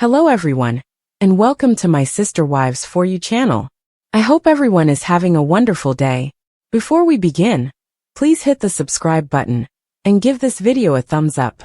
Hello everyone, and welcome to my Sister Wives For You channel. I hope everyone is having a wonderful day. Before we begin, please hit the subscribe button and give this video a thumbs up.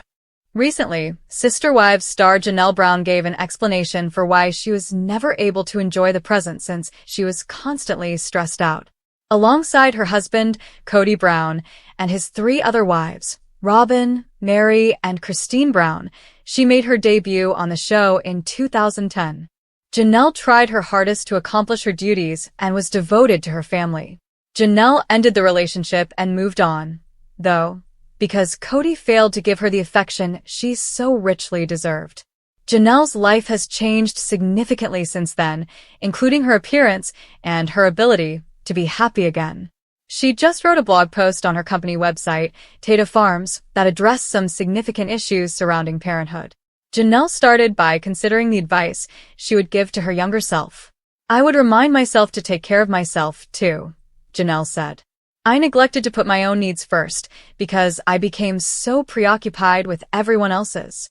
Recently, Sister Wives star Janelle Brown gave an explanation for why she was never able to enjoy the present since she was constantly stressed out. Alongside her husband, Kody Brown, and his three other wives, Robyn, Mary, and Christine Brown, she made her debut on the show in 2010. Janelle tried her hardest to accomplish her duties and was devoted to her family. Janelle ended the relationship and moved on, though, because Kody failed to give her the affection she so richly deserved. Janelle's life has changed significantly since then, including her appearance and her ability to be happy again. She just wrote a blog post on her company website, Tata Farms, that addressed some significant issues surrounding parenthood. Janelle started by considering the advice she would give to her younger self. "I would remind myself to take care of myself, too," Janelle said. "I neglected to put my own needs first because I became so preoccupied with everyone else's."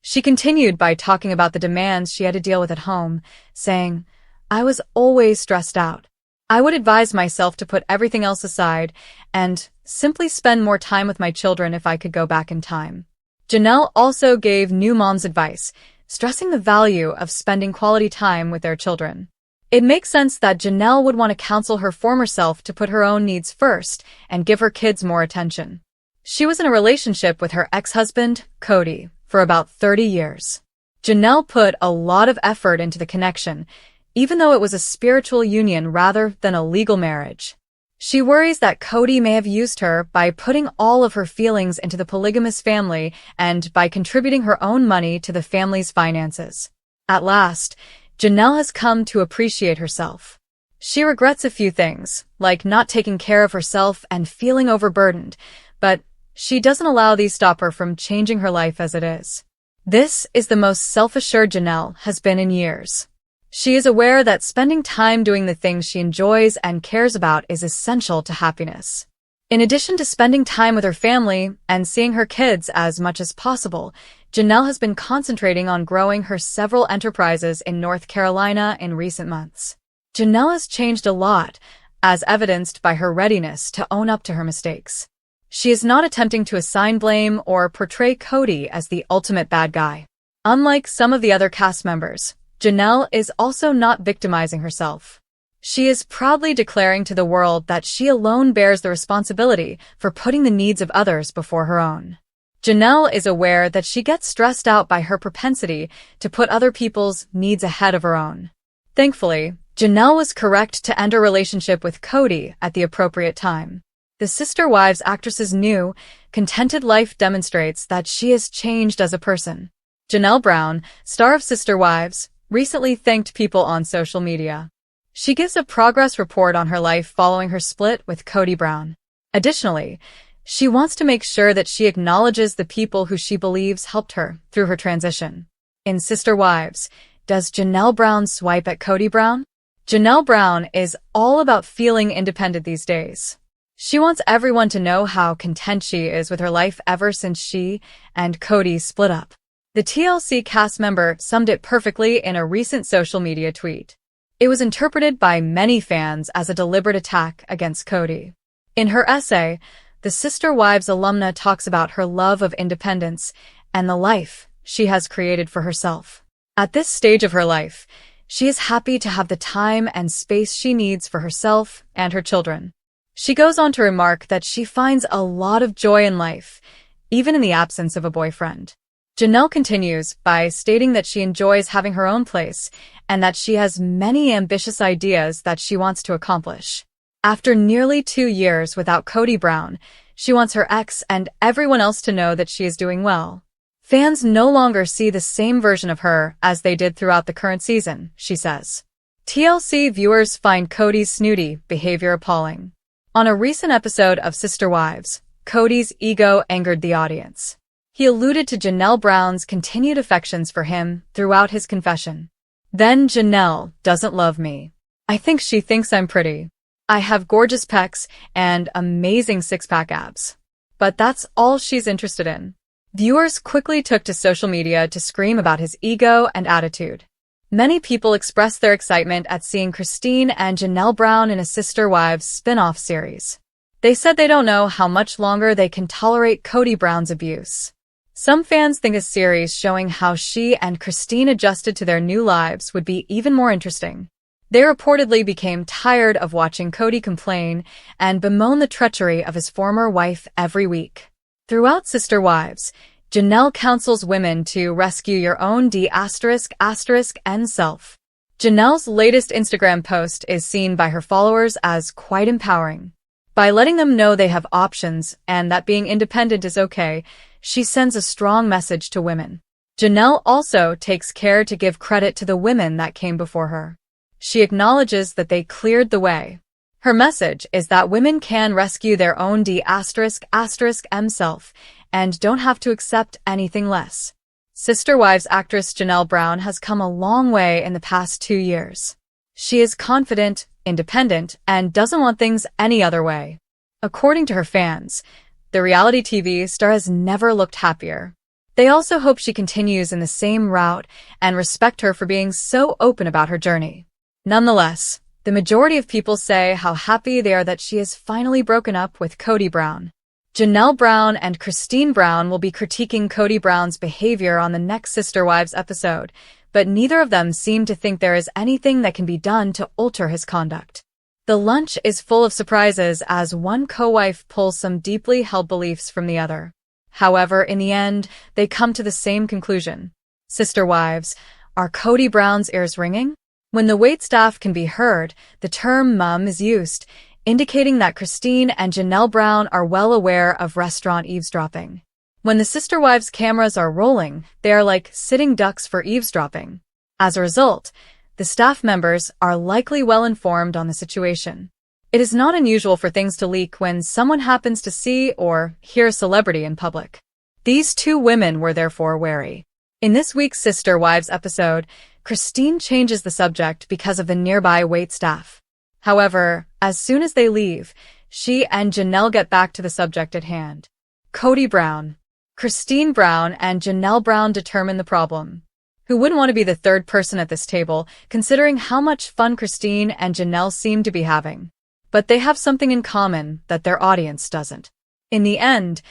She continued by talking about the demands she had to deal with at home, saying, "I was always stressed out. I would advise myself to put everything else aside and simply spend more time with my children if I could go back in time." Janelle also gave new moms advice, stressing the value of spending quality time with their children. It makes sense that Janelle would want to counsel her former self to put her own needs first and give her kids more attention. She was in a relationship with her ex-husband, Kody, for about 30 years. Janelle put a lot of effort into the connection, even though it was a spiritual union rather than a legal marriage. She worries that Kody may have used her by putting all of her feelings into the polygamous family and by contributing her own money to the family's finances. At last, Janelle has come to appreciate herself. She regrets a few things, like not taking care of herself and feeling overburdened, but she doesn't allow these stop her from changing her life as it is. This is the most self-assured Janelle has been in years. She is aware that spending time doing the things she enjoys and cares about is essential to happiness. In addition to spending time with her family and seeing her kids as much as possible, Janelle has been concentrating on growing her several enterprises in North Carolina in recent months. Janelle has changed a lot, as evidenced by her readiness to own up to her mistakes. She is not attempting to assign blame or portray Kody as the ultimate bad guy. Unlike some of the other cast members, Janelle is also not victimizing herself. She is proudly declaring to the world that she alone bears the responsibility for putting the needs of others before her own. Janelle is aware that she gets stressed out by her propensity to put other people's needs ahead of her own. Thankfully, Janelle was correct to end her relationship with Kody at the appropriate time. The Sister Wives actress's new, contented life demonstrates that she has changed as a person. Janelle Brown, star of Sister Wives, recently thanked people on social media. She gives a progress report on her life following her split with Kody Brown. Additionally, she wants to make sure that she acknowledges the people who she believes helped her through her transition. In Sister Wives, does Janelle Brown swipe at Kody Brown? Janelle Brown is all about feeling independent these days. She wants everyone to know how content she is with her life ever since she and Kody split up. The TLC cast member summed it perfectly in a recent social media tweet. It was interpreted by many fans as a deliberate attack against Kody. In her essay, the Sister Wives alumna talks about her love of independence and the life she has created for herself. At this stage of her life, she is happy to have the time and space she needs for herself and her children. She goes on to remark that she finds a lot of joy in life, even in the absence of a boyfriend. Janelle continues by stating that she enjoys having her own place and that she has many ambitious ideas that she wants to accomplish. After nearly 2 years without Kody Brown, she wants her ex and everyone else to know that she is doing well. Fans no longer see the same version of her as they did throughout the current season, she says. TLC viewers find Kody's snooty behavior appalling. On a recent episode of Sister Wives, Kody's ego angered the audience. He alluded to Janelle Brown's continued affections for him throughout his confession. "Then Janelle doesn't love me. I think she thinks I'm pretty. I have gorgeous pecs and amazing six-pack abs. But that's all she's interested in. Viewers quickly took to social media to scream about his ego and attitude. Many people expressed their excitement at seeing Kody and Janelle Brown in a Sister Wives spin-off series. They said they don't know how much longer they can tolerate Kody Brown's abuse. Some fans think a series showing how she and Kody adjusted to their new lives would be even more interesting. They reportedly became tired of watching Kody complain and bemoan the treachery of his former wife every week. Throughout Sister Wives, Janelle counsels women to rescue your own d*****n self. Janelle's latest Instagram post is seen by her followers as quite empowering. By letting them know they have options and that being independent is okay, she sends a strong message to women. Janelle also takes care to give credit to the women that came before her. She acknowledges that they cleared the way. Her message is that women can rescue their own d*****m self and don't have to accept anything less. Sister Wives actress Janelle Brown has come a long way in the past 2 years. She is confident, independent, and doesn't want things any other way. According to her fans, the reality TV star has never looked happier. They also hope she continues in the same route and respect her for being so open about her journey. Nonetheless, the majority of people say how happy they are that she has finally broken up with Kody Brown. Janelle Brown and Kody Brown will be critiquing Kody Brown's behavior on the next Sister Wives episode, but neither of them seem to think there is anything that can be done to alter his conduct. The lunch is full of surprises as one co-wife pulls some deeply held beliefs from the other. However, in the end, they come to the same conclusion. Sister Wives, are Kody Brown's ears ringing? When the waitstaff can be heard, the term mum is used, indicating that Kody and Janelle Brown are well aware of restaurant eavesdropping. When the Sister Wives cameras are rolling, they are like sitting ducks for eavesdropping. As a result, the staff members are likely well informed on the situation. It is not unusual for things to leak when someone happens to see or hear a celebrity in public. These two women were therefore wary. In this week's Sister Wives episode, Kody changes the subject because of the nearby waitstaff. However, as soon as they leave, she and Janelle get back to the subject at hand. Kody Brown, Kody Brown, and Janelle Brown determine the problem. Who wouldn't want to be the third person at this table, considering how much fun Kody and Janelle seem to be having? But they have something in common that their audience doesn't. In the end,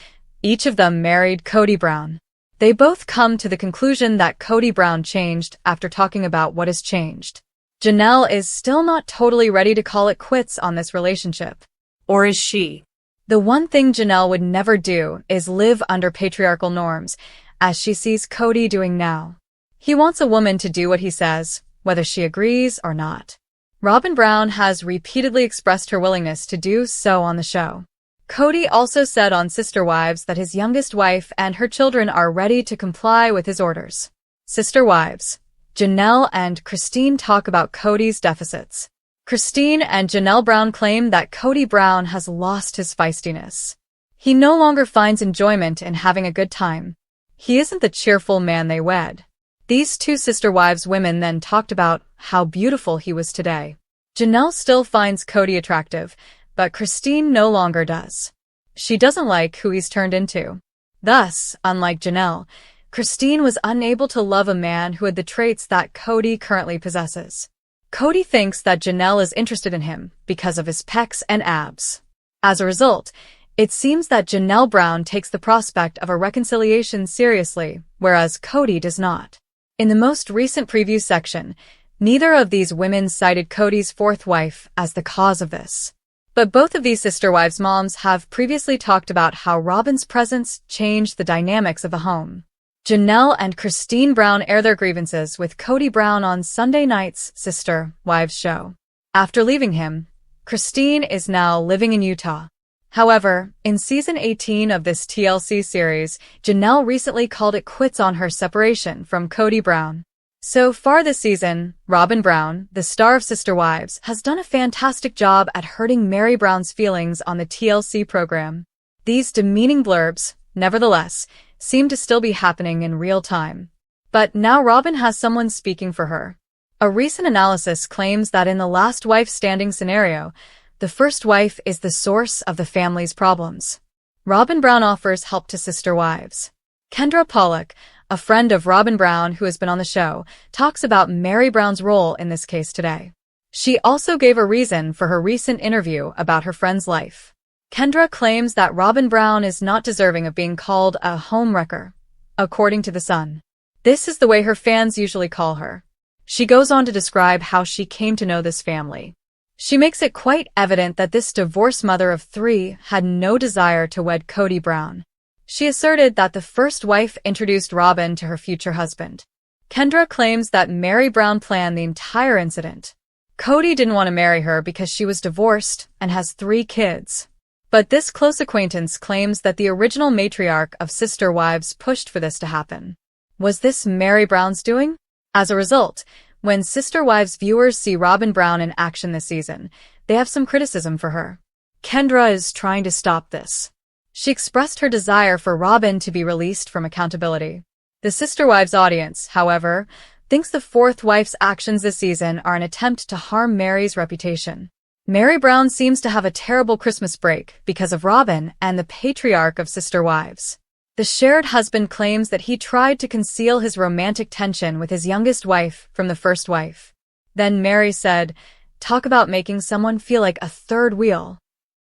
each of them married Kody Brown. They both come to the conclusion that Kody Brown changed after talking about what has changed. Janelle is still not totally ready to call it quits on this relationship. Or is she? The one thing Janelle would never do is live under patriarchal norms, as she sees Kody doing now. He wants a woman to do what he says, whether she agrees or not. Robyn Brown has repeatedly expressed her willingness to do so on the show. Kody also said on Sister Wives that his youngest wife and her children are ready to comply with his orders. Sister Wives, Janelle and Kody talk about Kody's deficits. Kody and Janelle Brown claim that Kody Brown has lost his feistiness. He no longer finds enjoyment in having a good time. He isn't the cheerful man they wed. These two Sister Wives women then talked about how beautiful he was today. Janelle still finds Kody attractive, but Kody no longer does. She doesn't like who he's turned into. Thus, unlike Janelle, Kody was unable to love a man who had the traits that Kody currently possesses. Kody thinks that Janelle is interested in him because of his pecs and abs. As a result, it seems that Janelle Brown takes the prospect of a reconciliation seriously, whereas Kody does not. In the most recent preview section, neither of these women cited Kody's fourth wife as the cause of this. But both of these Sister Wives moms have previously talked about how Robyn's presence changed the dynamics of the home. Janelle and Kody Brown air their grievances with Kody Brown on Sunday night's Sister Wives show. After leaving him, Kody is now living in Utah. However, in season 18 of this TLC series, Janelle recently called it quits on her separation from Kody Brown. So far this season, Robyn Brown, the star of Sister Wives, has done a fantastic job at hurting Mary Brown's feelings on the TLC program. These demeaning blurbs, nevertheless, seem to still be happening in real time. But now Robyn has someone speaking for her. A recent analysis claims that in the last wife standing scenario, the first wife is the source of the family's problems. Robyn Brown offers help to Sister Wives. Kendra Pollock, a friend of Robyn Brown who has been on the show, talks about Meri Brown's role in this case today. She also gave a reason for her recent interview about her friend's life. Kendra claims that Robyn Brown is not deserving of being called a homewrecker, according to The Sun. This is the way her fans usually call her. She goes on to describe how she came to know this family. She makes it quite evident that this divorced mother of 3 had no desire to wed Kody Brown. She asserted that the first wife introduced Robyn to her future husband. Kendra claims that Meri Brown planned the entire incident. Kody didn't want to marry her because she was divorced and has 3 kids. But this close acquaintance claims that the original matriarch of Sister Wives pushed for this to happen. Was this Meri Brown's doing? As a result, when Sister Wives viewers see Robyn Brown in action this season, they have some criticism for her. Kendra is trying to stop this. She expressed her desire for Robyn to be released from accountability. The Sister Wives audience, however, thinks the 4th wife's actions this season are an attempt to harm Meri's reputation. Meri Brown seems to have a terrible Christmas break because of Robyn and the patriarch of Sister Wives. The shared husband claims that he tried to conceal his romantic tension with his youngest wife from the first wife. Then Meri said, "Talk about making someone feel like a third wheel."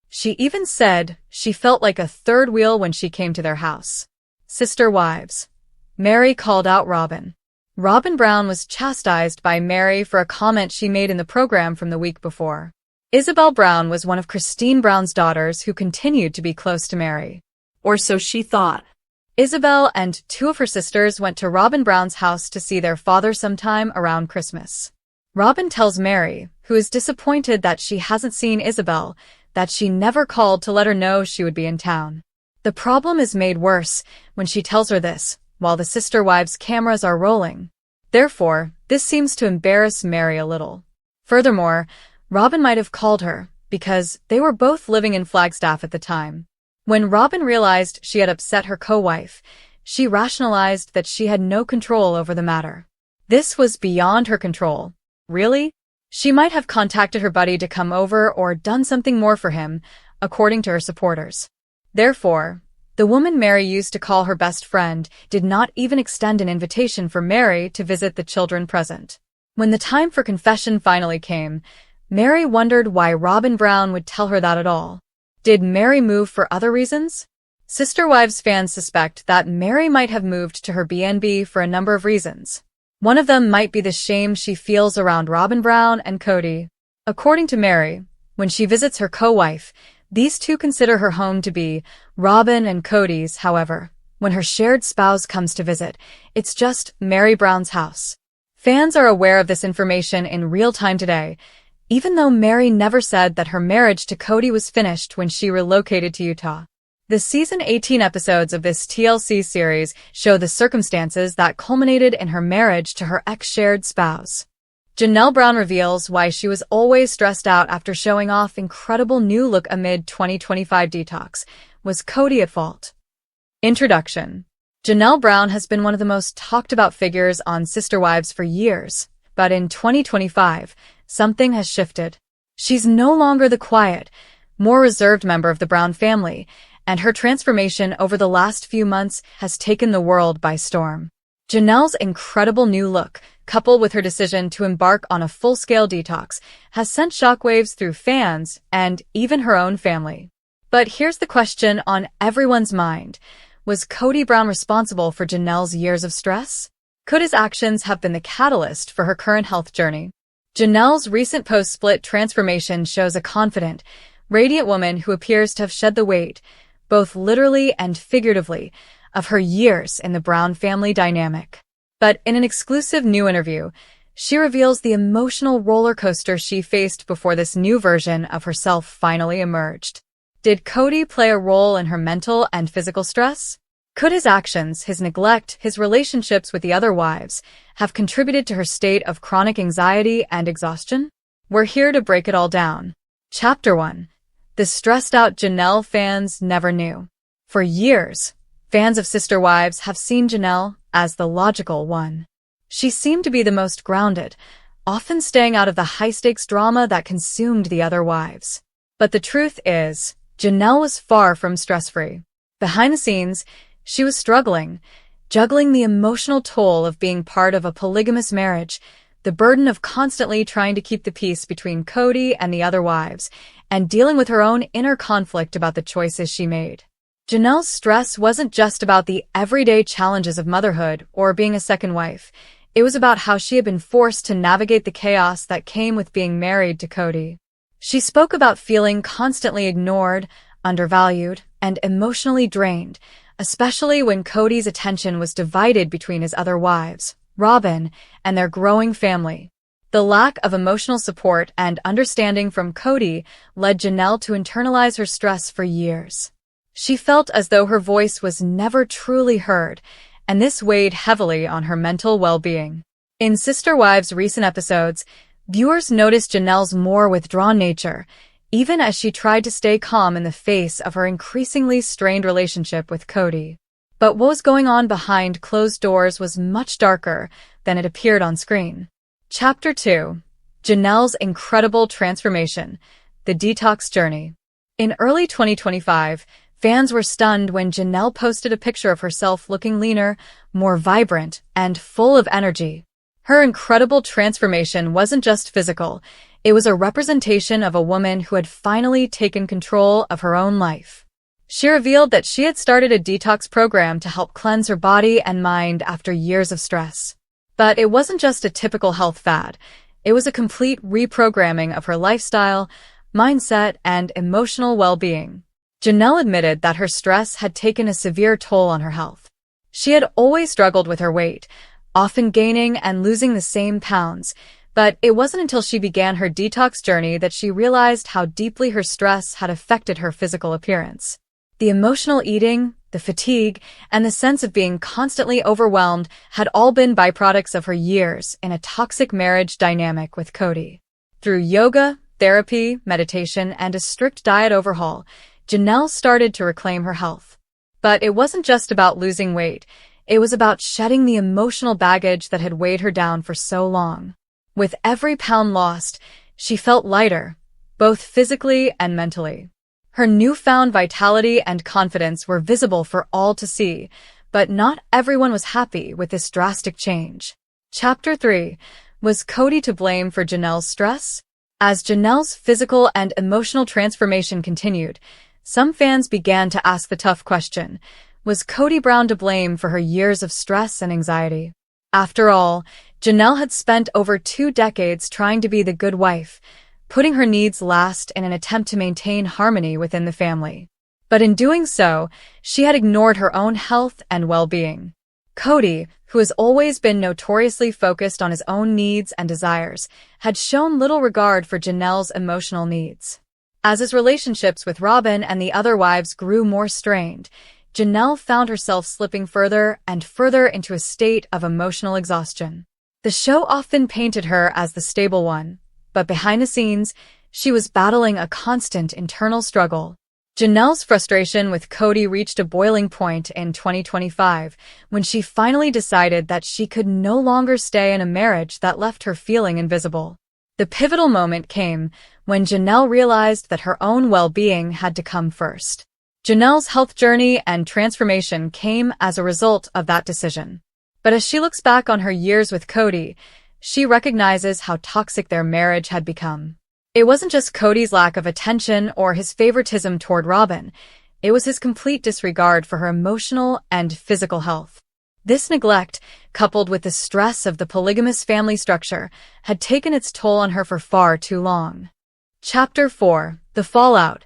She even said she felt like a third wheel when she came to their house. Sister Wives. Meri called out Robyn. Robyn Brown was chastised by Meri for a comment she made in the program from the week before. Isabel Brown was one of Christine Brown's daughters who continued to be close to Meri. Or so she thought. Isabel and 2 of her sisters went to Robyn Brown's house to see their father sometime around Christmas. Robyn tells Meri, who is disappointed that she hasn't seen Isabel, that she never called to let her know she would be in town. The problem is made worse when she tells her this, while the Sister Wives' cameras are rolling. Therefore, this seems to embarrass Meri a little. Furthermore, Robyn might have called her, because they were both living in Flagstaff at the time. When Robyn realized she had upset her co-wife, she rationalized that she had no control over the matter. This was beyond her control. Really? She might have contacted her buddy to come over or done something more for him, according to her supporters. Therefore, the woman Meri used to call her best friend did not even extend an invitation for Meri to visit the children present. When the time for confession finally came, Meri wondered why Robyn Brown would tell her that at all. Did Meri move for other reasons? Sister Wives fans suspect that Meri might have moved to her B&B for a number of reasons. One of them might be the shame she feels around Robyn Brown and Kody. According to Meri, when she visits her co-wife, these 2 consider her home to be Robyn and Kody's. However, when her shared spouse comes to visit, it's just Meri Brown's house. Fans are aware of this information in real time today, even though Meri never said that her marriage to Kody was finished when she relocated to Utah. The season 18 episodes of this TLC series show the circumstances that culminated in her marriage to her ex-shared spouse. Janelle Brown reveals why she was always stressed out after showing off incredible new look amid 2025 detox. Was Kody at fault? Introduction. Janelle Brown has been one of the most talked about figures on Sister Wives for years, but in 2025, something has shifted. She's no longer the quiet, more reserved member of the Brown family, and her transformation over the last few months has taken the world by storm. Janelle's incredible new look, coupled with her decision to embark on a full-scale detox, has sent shockwaves through fans and even her own family. But here's the question on everyone's mind. Was Kody Brown responsible for Janelle's years of stress? Could his actions have been the catalyst for her current health journey? Janelle's recent post-split transformation shows a confident, radiant woman who appears to have shed the weight, both literally and figuratively, of her years in the Brown family dynamic. But in an exclusive new interview, she reveals the emotional roller coaster she faced before this new version of herself finally emerged. Did Kody play a role in her mental and physical stress? Could his actions, his neglect, his relationships with the other wives have contributed to her state of chronic anxiety and exhaustion? We're here to break it all down. Chapter 1. The stressed-out Janelle fans never knew. For years, fans of Sister Wives have seen Janelle as the logical one. She seemed to be the most grounded, often staying out of the high-stakes drama that consumed the other wives. But the truth is, Janelle was far from stress-free. Behind the scenes, She was struggling, juggling the emotional toll of being part of a polygamous marriage, the burden of constantly trying to keep the peace between Kody and the other wives, and dealing with her own inner conflict about the choices she made. Janelle's stress wasn't just about the everyday challenges of motherhood or being a second wife. It was about how she had been forced to navigate the chaos that came with being married to Kody. She spoke about feeling constantly ignored, undervalued, and emotionally drained, especially when Kody's attention was divided between his other wives, Robyn, and their growing family. The lack of emotional support and understanding from Kody led Janelle to internalize her stress for years. She felt as though her voice was never truly heard, and this weighed heavily on her mental well-being. In Sister Wives' recent episodes, viewers noticed Janelle's more withdrawn nature, even as she tried to stay calm in the face of her increasingly strained relationship with Kody. But what was going on behind closed doors was much darker than it appeared on screen. Chapter 2. Janelle's Incredible Transformation, The Detox Journey. In early 2025, fans were stunned when Janelle posted a picture of herself looking leaner, more vibrant, and full of energy. Her incredible transformation wasn't just physical, it was a representation of a woman who had finally taken control of her own life. She revealed that she had started a detox program to help cleanse her body and mind after years of stress. But it wasn't just a typical health fad. It was a complete reprogramming of her lifestyle, mindset, and emotional well-being. Janelle admitted that her stress had taken a severe toll on her health. She had always struggled with her weight, often gaining and losing the same pounds, but it wasn't until she began her detox journey that she realized how deeply her stress had affected her physical appearance. The emotional eating, the fatigue, and the sense of being constantly overwhelmed had all been byproducts of her years in a toxic marriage dynamic with Kody. Through yoga, therapy, meditation, and a strict diet overhaul, Janelle started to reclaim her health. But it wasn't just about losing weight. It was about shedding the emotional baggage that had weighed her down for so long. With every pound lost, she felt lighter, both physically and mentally. Her newfound vitality and confidence were visible for all to see, but not everyone was happy with this drastic change. Chapter 3. Was Kody to blame for Janelle's stress? As Janelle's physical and emotional transformation continued, some fans began to ask the tough question, was Kody Brown to blame for her years of stress and anxiety? After all, Janelle had spent over 2 decades trying to be the good wife, putting her needs last in an attempt to maintain harmony within the family. But in doing so, she had ignored her own health and well-being. Kody, who has always been notoriously focused on his own needs and desires, had shown little regard for Janelle's emotional needs. As his relationships with Robyn and the other wives grew more strained, Janelle found herself slipping further and further into a state of emotional exhaustion. The show often painted her as the stable one, but behind the scenes, she was battling a constant internal struggle. Janelle's frustration with Kody reached a boiling point in 2025 when she finally decided that she could no longer stay in a marriage that left her feeling invisible. The pivotal moment came when Janelle realized that her own well-being had to come first. Janelle's health journey and transformation came as a result of that decision. But as she looks back on her years with Kody, she recognizes how toxic their marriage had become. It wasn't just Kody's lack of attention or his favoritism toward Robyn. It was his complete disregard for her emotional and physical health. This neglect, coupled with the stress of the polygamous family structure, had taken its toll on her for far too long. Chapter 4. The Fallout.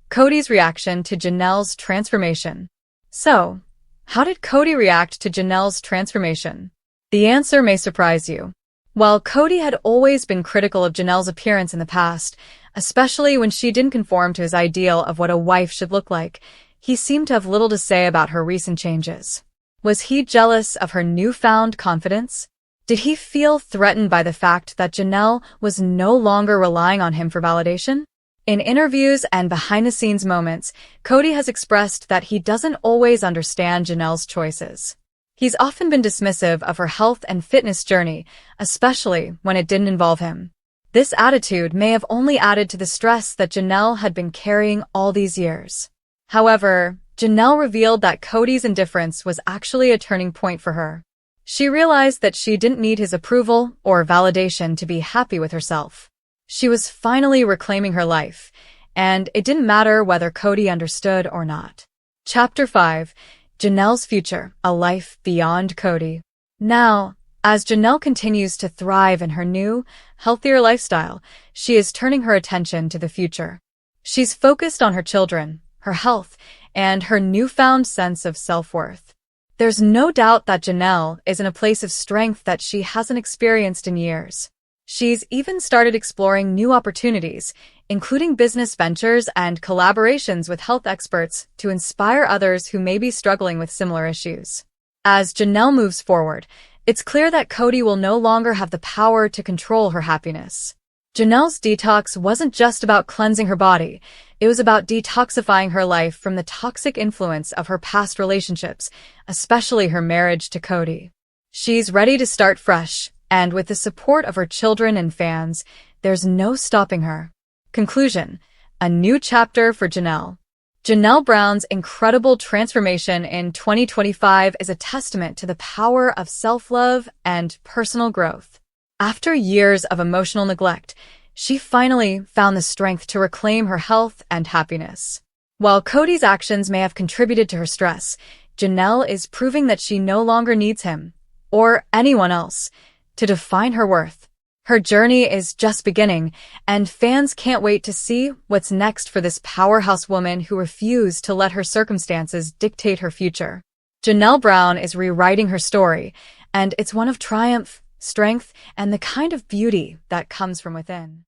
Kody's reaction to Janelle's transformation. So, how did Kody react to Janelle's transformation? The answer may surprise you. While Kody had always been critical of Janelle's appearance in the past, especially when she didn't conform to his ideal of what a wife should look like, he seemed to have little to say about her recent changes. Was he jealous of her newfound confidence? Did he feel threatened by the fact that Janelle was no longer relying on him for validation? In interviews and behind-the-scenes moments, Kody has expressed that he doesn't always understand Janelle's choices. He's often been dismissive of her health and fitness journey, especially when it didn't involve him. This attitude may have only added to the stress that Janelle had been carrying all these years. However, Janelle revealed that Kody's indifference was actually a turning point for her. She realized that she didn't need his approval or validation to be happy with herself. She was finally reclaiming her life, and it didn't matter whether Kody understood or not. Chapter 5. Janelle's Future, a Life Beyond Kody. Now, as Janelle continues to thrive in her new, healthier lifestyle, she is turning her attention to the future. She's focused on her children, her health, and her newfound sense of self-worth. There's no doubt that Janelle is in a place of strength that she hasn't experienced in years. She's even started exploring new opportunities, including business ventures and collaborations with health experts to inspire others who may be struggling with similar issues. As Janelle moves forward, it's clear that Kody will no longer have the power to control her happiness. Janelle's detox wasn't just about cleansing her body, it was about detoxifying her life from the toxic influence of her past relationships, especially her marriage to Kody. She's ready to start fresh, and with the support of her children and fans, there's no stopping her. Conclusion: a new chapter for Janelle. Janelle Brown's incredible transformation in 2025 is a testament to the power of self-love and personal growth. After years of emotional neglect, she finally found the strength to reclaim her health and happiness. While Kody's actions may have contributed to her stress, Janelle is proving that she no longer needs him, or anyone else, to define her worth. Her journey is just beginning, and fans can't wait to see what's next for this powerhouse woman who refused to let her circumstances dictate her future. Janelle Brown is rewriting her story, and it's one of triumph, strength, and the kind of beauty that comes from within.